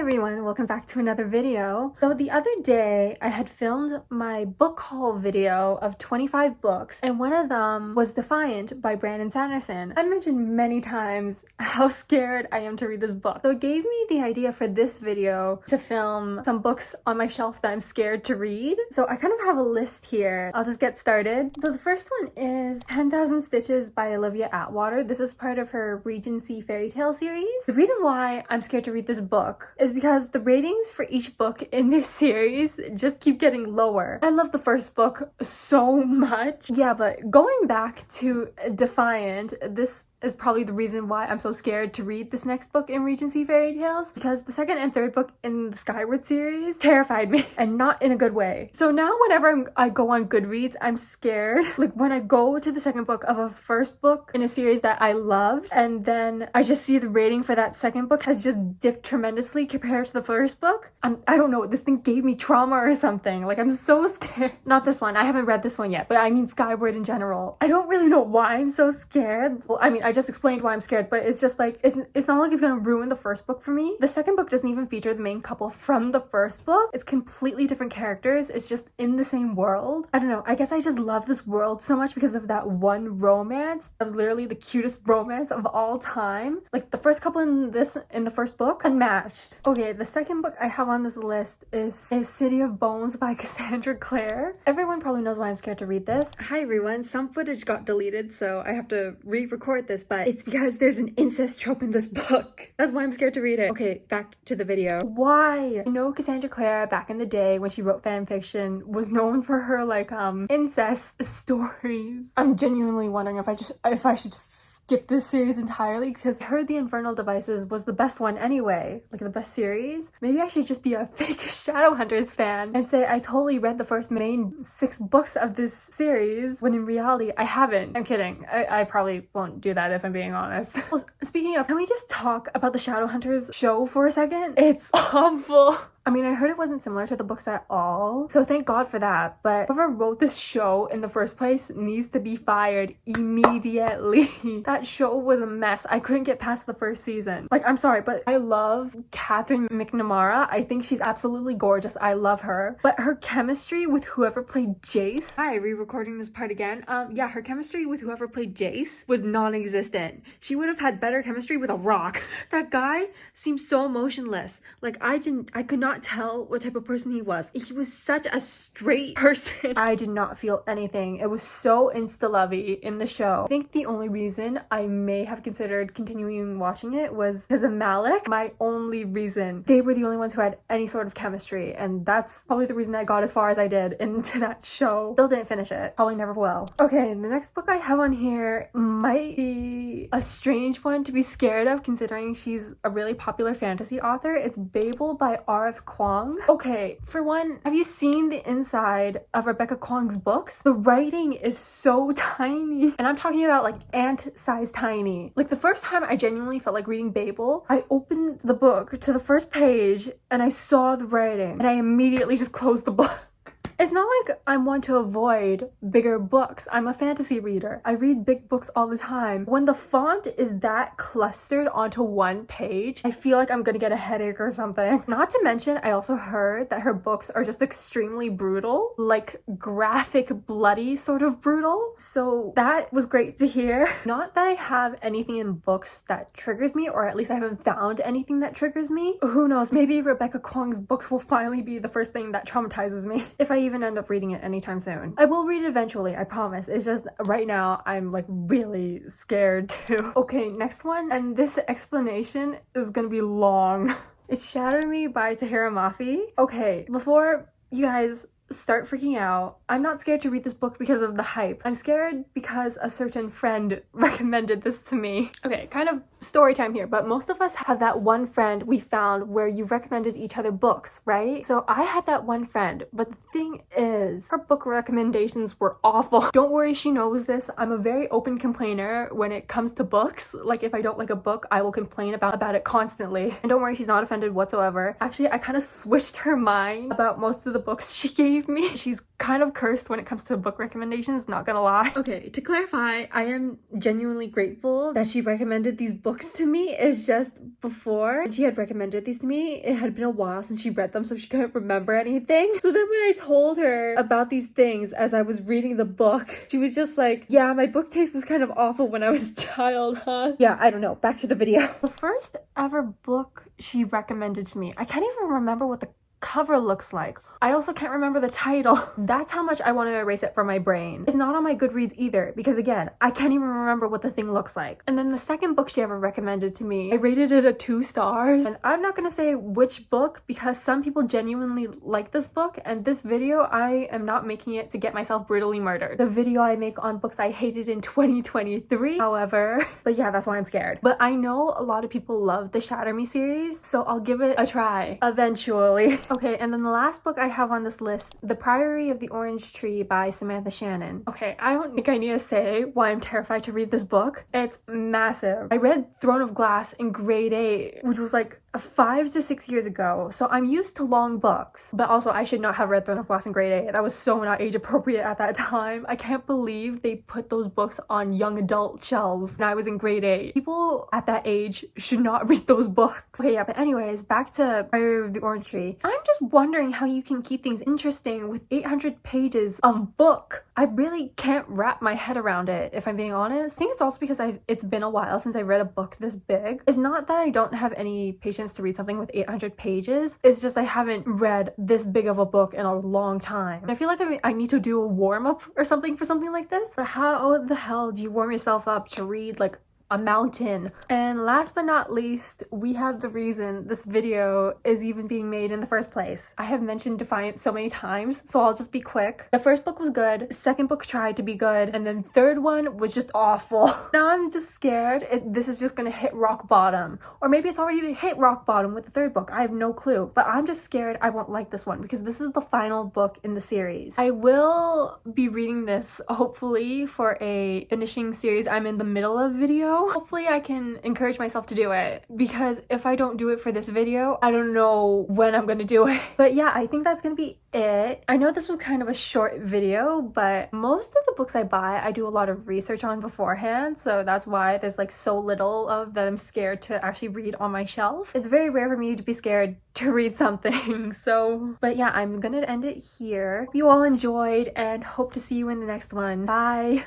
everyone, welcome back to another video. So the other day I had filmed my book haul video of 25 books, and one of them was Defiant by Brandon Sanderson. I mentioned many times how scared I am to read this book, so it gave me the idea for this video to film some books on my shelf that I'm scared to read. So I kind of have a list here. I'll just get started. So the first one is 10,000 Stitches by Olivia Atwater. This is part of her Regency fairy tale series. The reason why I'm scared to read this book is because the ratings for each book in this series just keep getting lower. I love the first book so much. Yeah, but going back to Defiant, this is probably the reason why I'm so scared to read this next book in Regency Fairy Tales, because the second and third book in the Skyward series terrified me, and not in a good way. So now whenever I go on Goodreads, I'm scared. Like when I go to the second book of a first book in a series that I loved, and then I just see the rating for that second book has just dipped tremendously compared to the first book, I don't know, this thing gave me trauma or something. Like I'm so scared. Not this one, I haven't read this one yet, but I mean Skyward in general. I don't really know why I'm so scared. Well, I mean, I just explained why I'm scared, but it's just like, it's not like it's gonna ruin the first book for me. The second book doesn't even feature the main couple from the first book. It's completely different characters. It's just in the same world. I don't know, I guess I just love this world so much because of that one romance. That was literally the cutest romance of all time. Like the first couple in the first book, unmatched. Okay, the second book I have on this list is City of Bones by Cassandra Clare. Everyone probably knows why I'm scared to read this. Hi everyone, some footage got deleted, so I have to re-record this, but it's because there's an incest trope in this book. That's why I'm scared to read it. Okay, back to the video. Why? I know Cassandra Clare back in the day when she wrote fan fiction was known for her like incest stories. I'm genuinely wondering if I should just skip this series entirely, because I heard The Infernal Devices was the best one anyway, like the best series. Maybe I should just be a fake Shadowhunters fan and say I totally read the first main 6 books of this series, when in reality I haven't. I'm kidding. I probably won't do that if I'm being honest. Well, speaking of, can we just talk about the Shadowhunters show for a second? It's awful. I mean, I heard it wasn't similar to the books at all, so thank God for that, but whoever wrote this show in the first place needs to be fired immediately. That show was a mess. I couldn't get past the first season. Like, I'm sorry, but I love Catherine McNamara. I think she's absolutely gorgeous. I love her. But her chemistry with whoever played Jace... Hi, re-recording this part again. Yeah, her chemistry with whoever played Jace was non-existent. She would have had better chemistry with a rock. That guy seemed so emotionless. Like, I could not tell what type of person he was. He was such a straight person. I did not feel anything. It was so insta-lovey in the show. I think the only reason I may have considered continuing watching it was because of Malik. My only reason. They were the only ones who had any sort of chemistry, and that's probably the reason I got as far as I did into that show. Still didn't finish it. Probably never will. Okay, the next book I have on here might be a strange one to be scared of, considering she's a really popular fantasy author. It's Babel by R.F. Kwong. Okay, for one, have you seen the inside of Rebecca Kwong's books? The writing is so tiny, and I'm talking about like ant-sized tiny. Like the first time I genuinely felt like reading Babel, I opened the book to the first page and I saw the writing, and I immediately just closed the book. It's not like I'm one to avoid bigger books. I'm a fantasy reader. I read big books all the time. When the font is that clustered onto one page, I feel like I'm gonna get a headache or something. Not to mention, I also heard that her books are just extremely brutal, like graphic, bloody sort of brutal. So that was great to hear. Not that I have anything in books that triggers me, or at least I haven't found anything that triggers me. Who knows, maybe Rebecca Kwong's books will finally be the first thing that traumatizes me, if I even end up reading it anytime soon. I will read it eventually, I promise. It's just right now I'm like really scared too. Okay, next one, and this explanation is gonna be long. It's Shatter Me by Tahira Mafi. Okay, before you guys start freaking out, I'm not scared to read this book because of the hype. I'm scared because a certain friend recommended this to me. Okay, kind of story time here, but most of us have that one friend we found where you recommended each other books, right? So I had that one friend, but the thing is, her book recommendations were awful. Don't worry, she knows this. I'm a very open complainer when it comes to books. Like if I don't like a book, I will complain about it constantly. And don't worry, she's not offended whatsoever. Actually, I kind of switched her mind about most of the books she gave me. She's kind of cursed when it comes to book recommendations, not gonna lie. Okay, to clarify, I am genuinely grateful that she recommended these books to me. It's just before she had recommended these to me, it had been a while since she read them, so she couldn't remember anything. So then when I told her about these things as I was reading the book, she was just like, yeah, my book taste was kind of awful when I was a child, huh? Yeah, I don't know. Back to the video. The first ever book she recommended to me, I can't even remember what the cover looks like. I also can't remember the title. That's how much I want to erase it from my brain. It's not on my Goodreads either, because again, I can't even remember what the thing looks like. And then the second book she ever recommended to me, I rated it a 2 stars. And I'm not gonna say which book because some people genuinely like this book, and this video, I am not making it to get myself brutally murdered. The video I make on books I hated in 2023, however. But yeah, that's why I'm scared. But I know a lot of people love the Shatter Me series, so I'll give it a try eventually. Okay, and then the last book I have on this list, The Priory of the Orange Tree by Samantha Shannon. Okay, I don't think I need to say why I'm terrified to read this book. It's massive. I read Throne of Glass in grade 8, which was like 5 to 6 years ago, so I'm used to long books. But also, I should not have read Throne of Glass in grade 8. That was so not age appropriate at that time. I can't believe they put those books on young adult shelves when I was in grade 8. People at that age should not read those books. Okay, yeah, but anyways, back to Priory of the Orange Tree. I'm just wondering how you can keep things interesting with 800 pages of book. I really can't wrap my head around it, if I'm being honest. I think it's also because it's been a while since I read a book this big. It's not that I don't have any patience to read something with 800 pages. It's just I haven't read this big of a book in a long time. I feel like I need to do a warm-up or something for something like this. But how the hell do you warm yourself up to read like a mountain? And last but not least, we have the reason this video is even being made in the first place. I have mentioned Defiant so many times, so I'll just be quick. The first book was good, second book tried to be good, and then third one was just awful. Now I'm just scared this is just gonna hit rock bottom. Or maybe it's already hit rock bottom with the third book. I have no clue. But I'm just scared I won't like this one because this is the final book in the series. I will be reading this hopefully for a finishing series I'm in the middle of video. Hopefully I can encourage myself to do it, because if I don't do it for this video, I don't know when I'm gonna do it. But yeah, I think that's gonna be it. I know this was kind of a short video, but most of the books I buy, I do a lot of research on beforehand, so that's why there's like so little of that I'm scared to actually read on my shelf. It's very rare for me to be scared to read something, so... But yeah, I'm gonna end it here. Hope you all enjoyed, and hope to see you in the next one. Bye!